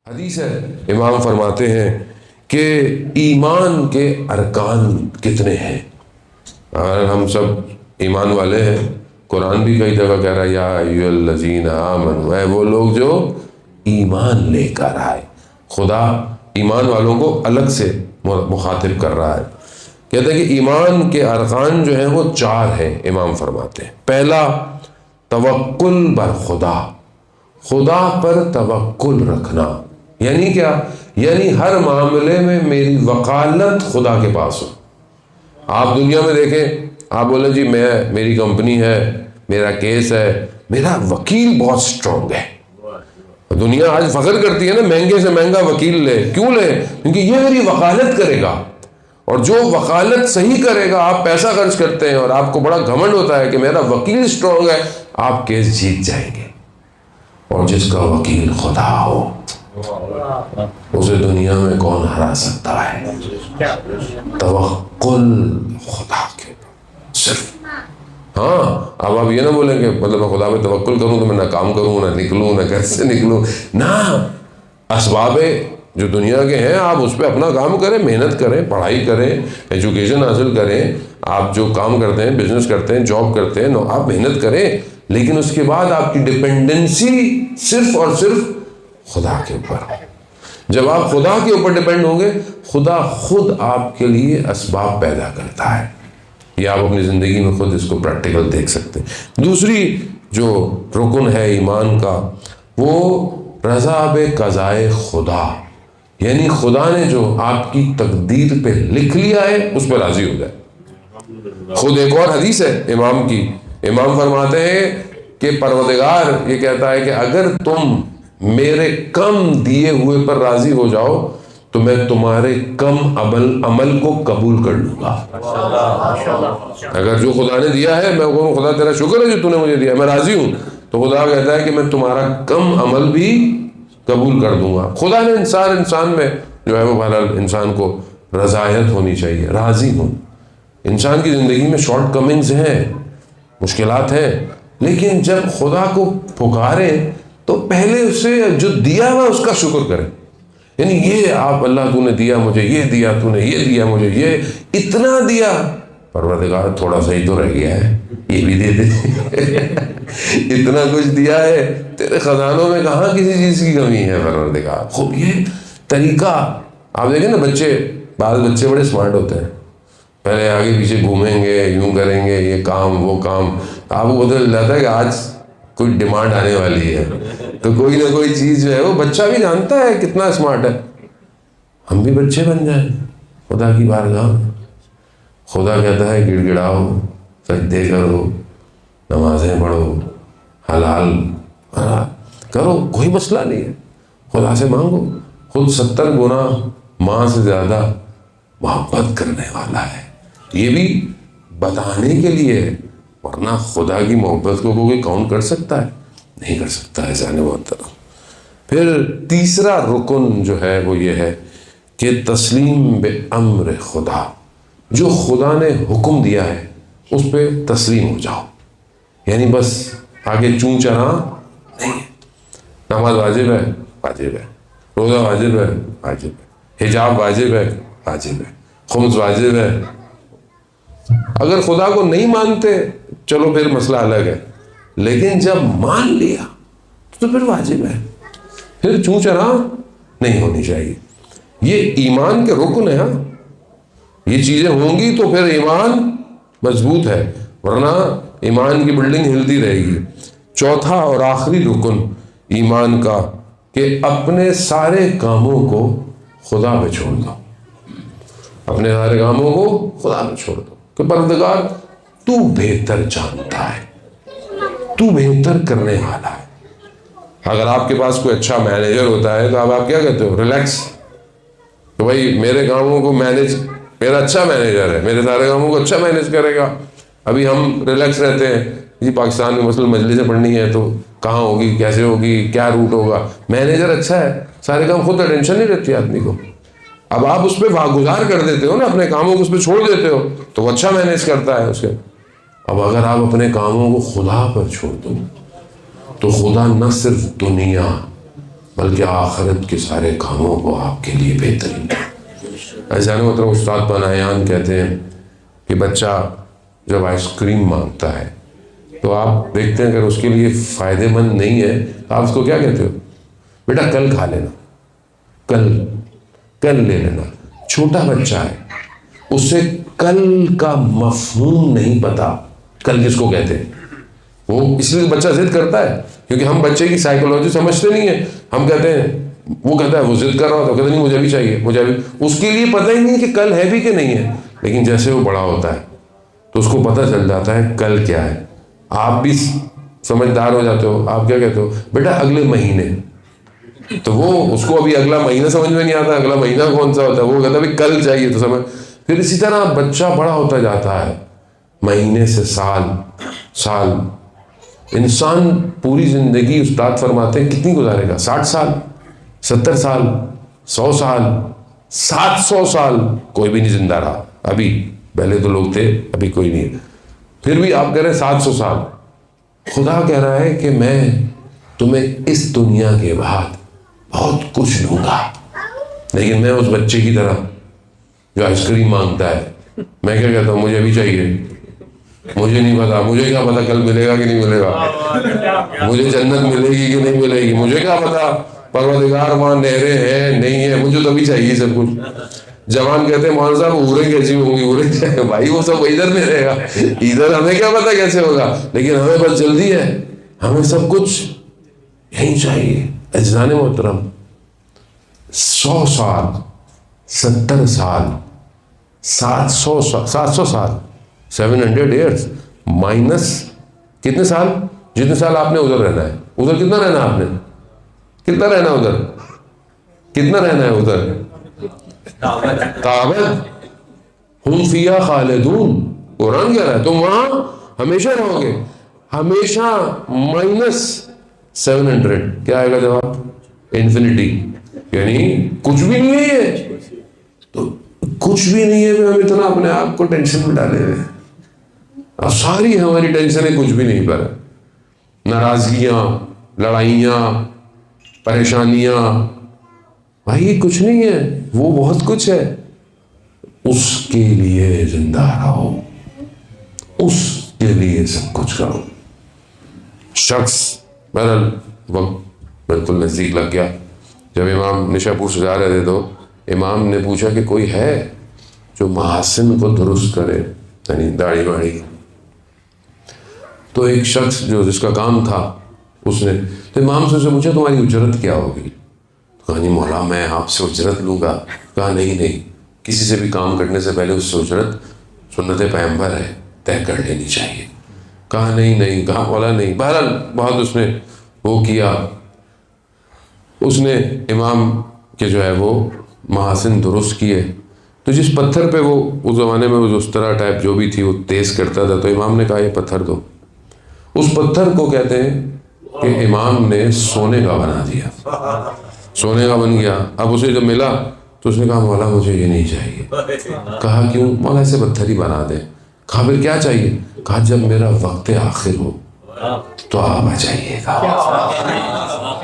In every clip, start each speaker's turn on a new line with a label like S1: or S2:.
S1: حدیث ہے، امام فرماتے ہیں کہ ایمان کے ارکان کتنے ہیں. اور ہم سب ایمان والے ہیں. قرآن بھی کئی جگہ کہہ رہا ہے یا ایھا الذین آمنوا، وہ لوگ جو ایمان لے کر آئے. خدا ایمان والوں کو الگ سے مخاطب کر رہا ہے. کہتے ہیں کہ ایمان کے ارکان جو ہیں وہ 4 ہیں. امام فرماتے ہیں پہلا توکل بر خدا، خدا پر توکل رکھنا. یعنی کیا؟ یعنی ہر معاملے میں میری وکالت خدا کے پاس ہو. آپ دنیا میں دیکھیں، آپ بولیں جی میری کمپنی ہے، میرا کیس ہے، میرا وکیل بہت سٹرونگ ہے. دنیا آج فخر کرتی ہے نا، مہنگے سے مہنگا وکیل لے. کیوں لے؟ کیونکہ یہ میری وکالت کرے گا. اور جو وکالت صحیح کرے گا، آپ پیسہ خرچ کرتے ہیں اور آپ کو بڑا گھمنڈ ہوتا ہے کہ میرا وکیل سٹرونگ ہے، آپ کیس جیت جائیں گے. اور جس کا وکیل خدا ہو اسے دنیا میں کون ہرا سکتا ہے؟ توکل خدا کے صرف. ہاں اب آپ یہ نہ بولیں کہ مطلب میں خدا پہ توکل کروں تو میں نہ کام کروں، نہ نکلوں، نہ گھر سے نکلوں. نہ، اسباب جو دنیا کے ہیں آپ اس پہ اپنا کام کریں، محنت کریں، پڑھائی کریں، ایجوکیشن حاصل کریں. آپ جو کام کرتے ہیں، بزنس کرتے ہیں، جاب کرتے ہیں، آپ محنت کریں. لیکن اس کے بعد آپ کی ڈپینڈنسی صرف اور صرف خدا کے اوپر ہو. جب آپ خدا کے اوپر ڈیپینڈ ہوں گے، خدا خود آپ کے لیے اسباب پیدا کرتا ہے. یہ آپ اپنی زندگی میں خود اس کو پریکٹیکل دیکھ سکتے ہیں. دوسری جو رکن ہے ایمان کا، وہ رضا بقضائے خدا. یعنی خدا نے جو آپ کی تقدیر پہ لکھ لیا ہے اس پہ راضی ہو جائے. خود ایک اور حدیث ہے امام کی. امام فرماتے ہیں کہ پروردگار یہ کہتا ہے کہ اگر تم میرے کم دیے ہوئے پر راضی ہو جاؤ تو میں تمہارے کم عمل کو قبول کر لوں گا. اگر جو خدا نے دیا ہے میں کہوں خدا تیرا شکر ہے جو تو نے مجھے دیا، میں راضی ہوں، تو خدا کہتا ہے کہ میں تمہارا کم عمل بھی قبول کر دوں گا. خدا نے انسان میں جو ہے وہ بہرحال انسان کو رضایت ہونی چاہیے، راضی ہوں. انسان کی زندگی میں شارٹ کمنگز ہیں، مشکلات ہیں، لیکن جب خدا کو پکارے تو پہلے اسے جو دیا ہوا اس کا شکر کریں. یعنی یہ آپ اللہ تو نے دیا مجھے، یہ دیا تو نے، یہ دیا مجھے، یہ اتنا دیا، پروردگار تھوڑا سا ہی تو رہ گیا ہے، یہ بھی دے دے. اتنا کچھ دیا ہے، تیرے خزانوں میں کہاں کسی چیز کی کمی ہے پروردگار. خوب یہ طریقہ آپ دیکھیں نا، بعض بچے بڑے اسمارٹ ہوتے ہیں، پہلے آگے پیچھے گھومیں گے، یوں کریں گے، یہ کام وہ کام. آپ کو پتہ چل جاتا ہے کہ آج کوئی ڈیمانڈ آنے والی ہے، تو کوئی نہ کوئی چیز جو ہے وہ بچہ بھی جانتا ہے کتنا اسمارٹ ہے. ہم بھی بچے بن جائیں خدا کی بارگاہ میں. خدا کہتا ہے گڑ گڑاؤ، سجدے کرو، نمازیں پڑھو، حلال کرو، کوئی مسئلہ نہیں ہے. خدا سے مانگو، خود 70 گنا ماں سے زیادہ محبت کرنے والا ہے. یہ بھی بتانے کے لیے ہے، ورنہ خدا کی محبت کو کوئی کاؤنٹ کر سکتا ہے؟ نہیں کر سکتا ہے. جانے محترم. پھر تیسرا رکن جو ہے وہ یہ ہے کہ تسلیم بے امر خدا. جو خدا نے حکم دیا ہے اس پہ تسلیم ہو جاؤ. یعنی بس آگے چون چرا نہیں ہے. نماز واجب ہے، واجب ہے. روزہ واجب ہے، واجب ہے. حجاب واجب ہے، واجب ہے. خمس واجب ہے. اگر خدا کو نہیں مانتے چلو پھر مسئلہ الگ ہے، لیکن جب مان لیا تو پھر واجب ہے، پھر چون چرا نہیں ہونی چاہیے. یہ ایمان کے رکن ہے. یہ چیزیں ہوں گی تو پھر ایمان مضبوط ہے، ورنہ ایمان کی بلڈنگ ہلتی رہے گی. چوتھا اور آخری رکن ایمان کا کہ اپنے سارے کاموں کو خدا پہ چھوڑ دو. اپنے سارے کاموں کو خدا پہ چھوڑ دو کہ پروردگار تو بہتر جانتا ہے، تو بہتر کرنے والا ہے. اگر آپ کے پاس کوئی اچھا مینیجر ہوتا ہے تو آپ کیا کہتے ہو؟ ریلیکس. تو بھائی میرے کاموں کو مینیج، میرا اچھا مینیجر ہے، میرے سارے کاموں کو اچھا مینیج کرے گا. ابھی ہم ریلیکس رہتے ہیں جی، پاکستان میں مثلا مجلسیں پڑھنی ہے تو کہاں ہوگی، کیسے ہوگی، کیا روٹ ہوگا. مینیجر اچھا ہے، سارے کام خود ٹینشن نہیں رہتی آدمی کو. اب آپ اس پہ واگزار کر دیتے ہو نا، اپنے کاموں کو اس پہ چھوڑ دیتے ہو تو وہ اچھا مینیج کرتا ہے اس کے. اب اگر آپ اپنے کاموں کو خدا پر چھوڑ دو تو خدا نہ صرف دنیا بلکہ آخرت کے سارے کاموں کو آپ کے لیے بہترین ہے۔ ایسا نہیں مطلب استاد پناہیان کہتے ہیں کہ بچہ جب آئس کریم مانگتا ہے تو آپ دیکھتے ہیں اگر اس کے لیے فائدہ مند نہیں ہے آپ اس کو کیا کہتے ہو؟ بیٹا کل کھا لینا، کل لے لینا۔ چھوٹا بچہ ہے، اسے کل کا مفہوم نہیں پتا، کل کس کو کہتے ہیں۔ وہ اس لیے بچہ ضد کرتا ہے کیونکہ ہم بچے کی سائیکولوجی سمجھتے نہیں ہیں۔ ہم کہتے ہیں، وہ کہتا ہے، وہ ضد کر رہا ہوتا ہے، کہتا نہیں مجھے بھی چاہیے، مجھے بھی۔ اس کے لیے پتہ ہی نہیں کہ کل ہے بھی کہ نہیں ہے، لیکن جیسے وہ بڑا ہوتا ہے تو اس کو پتہ چل جاتا ہے کل کیا ہے۔ آپ بھی سمجھدار ہو جاتے ہو، آپ کیا کہتے ہو؟ بیٹا اگلے مہینے۔ تو وہ اس کو ابھی اگلا مہینہ سمجھ میں نہیں آتا، اگلا مہینہ کون سا ہوتا ہے، وہ کہتا ہے بھی کل چاہیے تو سمجھ۔ پھر اسی طرح بچہ بڑا ہوتا جاتا ہے، مہینے سے سال۔ انسان پوری زندگی استاد فرماتے ہیں کتنی گزارے گا؟ 60 سال، 70 سال، 100 سال، 700 سال، کوئی بھی نہیں زندہ رہا ابھی۔ پہلے تو لوگ تھے، ابھی کوئی نہیں ہے، پھر بھی آپ کہہ رہے ہیں 700 سال۔ خدا کہہ رہا ہے کہ میں تمہیں اس دنیا کے بعد بہت کچھ دوں گا، لیکن میں اس بچے کی طرح جو آئس کریم مانگتا ہے، میں کیا کہتا ہوں؟ مجھے بھی چاہیے، مجھے نہیں پتا، مجھے کیا پتا کل ملے گا کہ نہیں ملے گا، مجھے جنت ملے گی کہ نہیں ملے گی، مجھے کیا پتا پروردگار وہاں نہریں ہیں نہیں ہے، مجھے تو بھی چاہیے سب کچھ۔ جوان کہتے ہیں مولانا صاحب اوریں کیسی ہوں گی؟ اوریں بھائی وہ سب ادھر نہیں رہے گا، ادھر ہمیں کیا پتا کیسے ہوگا، لیکن ہمیں بس جلدی ہے، ہمیں سب کچھ یہی چاہیے۔ عزیزان محترم، 100 سال، 70 سال، 700 سال، 700 ایئرس مائنس کتنے سال؟ جتنے سال آپ نے ادھر رہنا ہے۔ ادھر کتنا رہنا ہے آپ نے؟ کتنا رہنا ہے ادھر؟ کتنا رہنا ہے ادھر؟ تابت ہم فیہا خالدون، قرآن کہہ رہا ہے تم وہاں ہمیشہ رہو گے، ہمیشہ مائنس 700۔ کیا آئے گا جواب؟ انفینٹی، یعنی کچھ بھی نہیں ہے یہ تو کچھ بھی نہیں ہے۔ ہم اتنا اپنے آپ کو ٹینشن میں ڈالے ہوئے ہیں، اور ساری ہماری ٹینشنیں کچھ بھی نہیں پر، ناراضگیاں، لڑائیاں، پریشانیاں، بھائی یہ کچھ نہیں ہے، وہ بہت کچھ ہے۔ اس کے لیے زندہ رہو، اس کے لیے سب کچھ کرو۔ شخص بہرحال وقت بالکل نزدیک لگ گیا، جب امام نشا پور سے جا رہے تھے تو امام نے پوچھا کہ کوئی ہے جو محاسن کو درست کرے، یعنی داڑھی واڑھی۔ تو ایک شخص جو جس کا کام تھا اس نے تو امام سے پوچھا تمہاری اجرت کیا ہوگی؟ کہا نہیں مولا میں آپ سے اجرت لوں گا۔ کہا نہیں، کسی سے بھی کام کرنے سے پہلے اس سے اجرت سنت پیغمبر ہے، طے کر لینی چاہیے۔ کہا نہیں، کہا مولا نہیں۔ بہرحال بہت اس نے وہ کیا، اس نے امام کے جو ہے وہ محاسن درست کیے۔ تو جس پتھر پہ وہ اس زمانے میں وہ اس طرح ٹائپ جو بھی تھی وہ تیز کرتا تھا، تو امام نے کہا یہ پتھر دو۔ اس پتھر کو کہتے ہیں کہ امام نے سونے کا بنا دیا، سونے کا بن گیا۔ اب اسے جب ملا تو اس نے کہا مولا مجھے یہ نہیں چاہیے۔ کہا کیوں؟ مولا اسے پتھر ہی بنا دے۔ کہا پھر کیا چاہیے؟ کہا جب میرا وقت آخر ہو تو آپ آ جائیے گا۔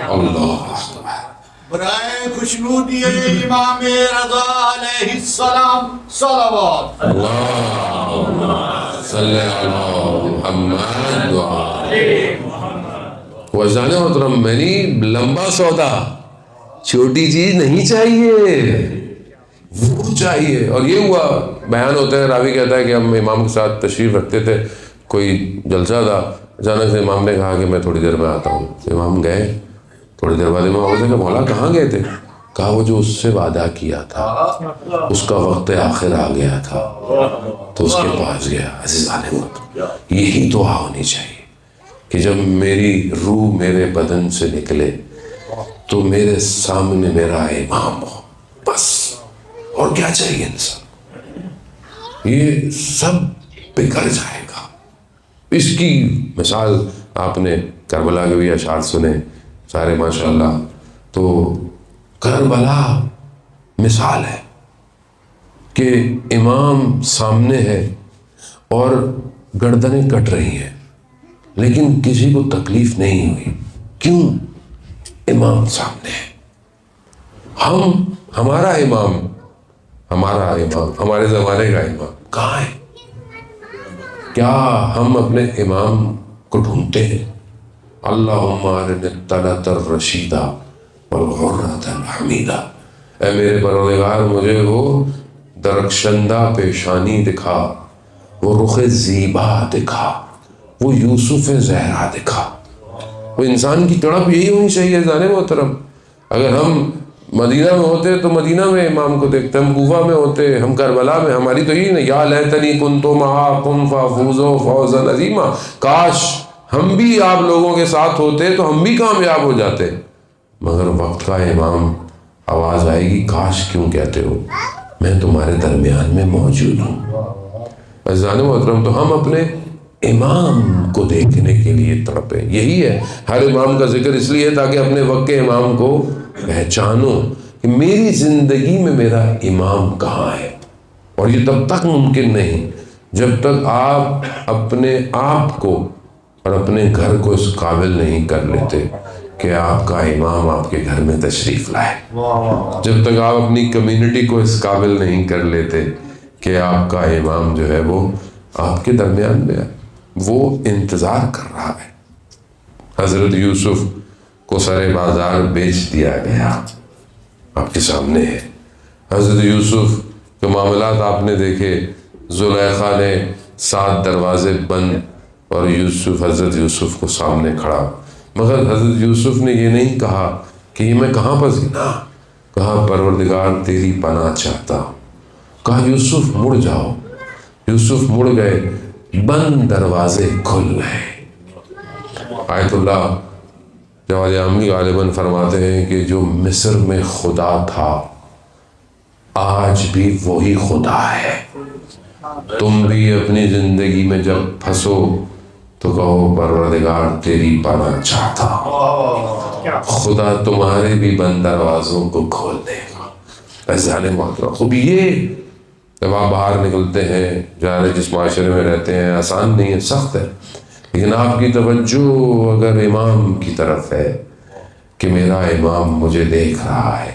S1: اللہ
S2: برائے خوشنودی امام رضا علیہ السلام صلوات
S1: اللہم صلی علی محمد وعلیہ محترم۔ میں نے لمبا سودا، چھوٹی چیز نہیں چاہیے، وہ چاہیے۔ اور یہ ہوا، بیان ہوتا ہے، راوی کہتا ہے کہ ہم امام کے ساتھ تشریف رکھتے تھے، کوئی جلسہ تھا، اچانک سے امام نے کہا کہ میں تھوڑی دیر میں آتا ہوں۔ امام گئے، تھوڑی دیر بعد امام نے کہا مولا کہاں گئے تھے؟ کہا وہ جو اس سے وعدہ کیا تھا اس کا وقت آخر آ گیا تھا تو اس کے پاس گیا۔ عزیزان محترم، یہی دعا ہونی چاہیے کہ جب میری روح میرے بدن سے نکلے تو میرے سامنے میرا امام ہو، بس اور کیا چاہیے انسان، یہ سب بگڑ جائے گا۔ اس کی مثال آپ نے کربلا کے بھی اشعار سنے سارے ماشاءاللہ، تو کربلا مثال ہے کہ امام سامنے ہے اور گردنیں کٹ رہی ہیں لیکن کسی کو تکلیف نہیں ہوئی۔ کیوں؟ امام سامنے ہے. ہمارا امام ہمارے زمانے کا امام کہاں ہے؟ کیا ہم اپنے امام کو ڈھونڈتے ہیں؟ اللہم ارنا الطلعۃ الرشیدہ والغرۃ الحمیدہ. اے میرے پروردگار مجھے وہ درخشندہ پیشانی دکھا، وہ رخ زیبا دکھا، وہ یوسف زہرا دکھا. وہ انسان کی تڑپ یہی ہونی چاہیے زانے محترم. اگر ہم مدینہ میں ہوتے تو مدینہ میں امام کو دیکھتے، ہم کوفہ میں ہوتے، ہم کربلا میں، ہماری تو یہی نا یا لیتنی کنت معکم فافوز فوزا عظیما. کاش ہم بھی آپ لوگوں کے ساتھ ہوتے تو ہم بھی کامیاب ہو جاتے. مگر وقت کا امام آواز آئے گی، کاش کیوں کہتے ہو، میں تمہارے درمیان میں موجود ہوں. عزیزان محترم، تو ہم اپنے امام کو دیکھنے کے لیے تڑپے. یہی ہے ہر امام کا ذکر اس لیے تاکہ اپنے وقت کے امام کو پہچانو کہ میری زندگی میں میرا امام کہاں ہے. اور یہ تب تک ممکن نہیں جب تک آپ اپنے آپ کو اور اپنے گھر کو اس قابل نہیں کر لیتے کہ آپ کا امام آپ کے گھر میں تشریف لائے. جب تک آپ اپنی کمیونٹی کو اس قابل نہیں کر لیتے کہ آپ کا امام جو ہے وہ آپ کے درمیان میں ہے. وہ انتظار کر رہا ہے. حضرت یوسف کو سرے بازار بیچ دیا گیا، آپ کے سامنے ہے. حضرت یوسف کے معاملات آپ نے دیکھے، زلیخا نے 7 دروازے بند اور حضرت یوسف کو سامنے کھڑا. مگر حضرت یوسف نے یہ نہیں کہا کہ یہ میں کہاں پھنس گیا، کہا پروردگار تیری پناہ چاہتا ہوں. کہا یوسف مڑ جاؤ. یوسف مڑ گئے، بند دروازے کھل گئے. آیت اللہ جواد عامی غالباً فرماتے ہیں کہ جو مصر میں خدا تھا آج بھی وہی خدا ہے. تم بھی اپنی زندگی میں جب پھنسو تو کہو پروردگار تیری پناہ چاہتا ہوں، خدا تمہارے بھی بند دروازوں کو کھول دے گا. عزیزان محترم، خوب یہ جب آپ باہر نکلتے ہیں، جانے جس معاشرے میں رہتے ہیں، آسان نہیں ہے، سخت ہے، لیکن آپ کی توجہ اگر امام کی طرف ہے کہ میرا امام مجھے دیکھ رہا ہے،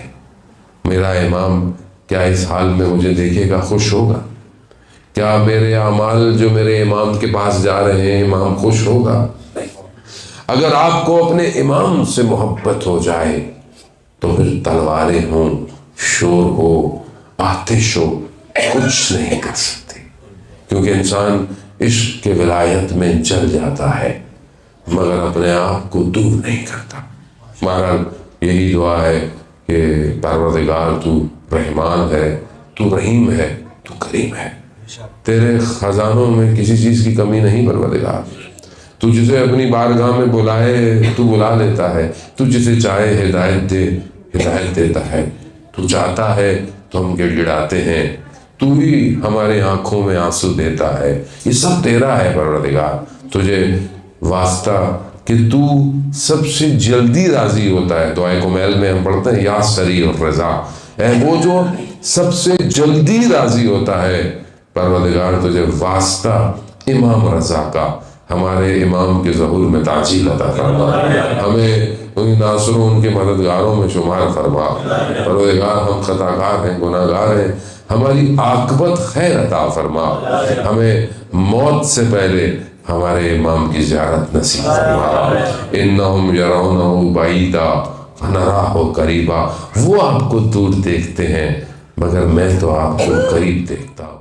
S1: میرا امام کیا اس حال میں مجھے دیکھے گا، خوش ہوگا؟ کیا میرے اعمال جو میرے امام کے پاس جا رہے ہیں امام خوش ہوگا؟ نہیں. اگر آپ کو اپنے امام سے محبت ہو جائے تو پھر تلواریں ہوں، شور ہو، آتش ہو، کچھ نہیں کر سکتی. کیونکہ انسان عشق کے ولایت میں جل جاتا ہے مگر اپنے آپ کو دور نہیں کرتا. بہرحال یہی دعا ہے کہ پروردگار تو رحمان ہے، تو رحیم ہے، تو کریم ہے. تیرے خزانوں میں کسی چیز کی کمی نہیں پروردگار. تو جسے اپنی بارگاہ میں بلائے تو بلا لیتا ہے، تو جسے چاہے ہدایت دے ہدایت دیتا ہے. تو چاہتا ہے تو ہم گڑ گڑاتے ہیں، تو ہی ہمارے آنکھوں میں آنسو دیتا ہے. یہ سب تیرا ہے پروردگار. تجھے واسطہ کہ تو سب سے جلدی راضی ہوتا ہے. دعائے کمیل میں ہم پڑھتے ہیں یا سریع الرضا، اے وہ جو سب سے جلدی راضی ہوتا ہے. پروردگار تجھے واسطہ امام رضا کا، ہمارے امام کے ظہور میں تعجیل عطا فرما، ہمیں ان ناصروں ان کے مددگاروں میں شمار فرما. پروردگار ہم خطاکار ہیں، گناہ گار ہیں، ہماری عاقبت خیر عطا فرما. ہمیں موت سے پہلے ہمارے امام کی زیارت نصیب فرما. انہم یرونہ بعیدا ونراہ قریبا. وہ آپ کو دور دیکھتے ہیں مگر میں تو آپ کو قریب دیکھتا ہوں.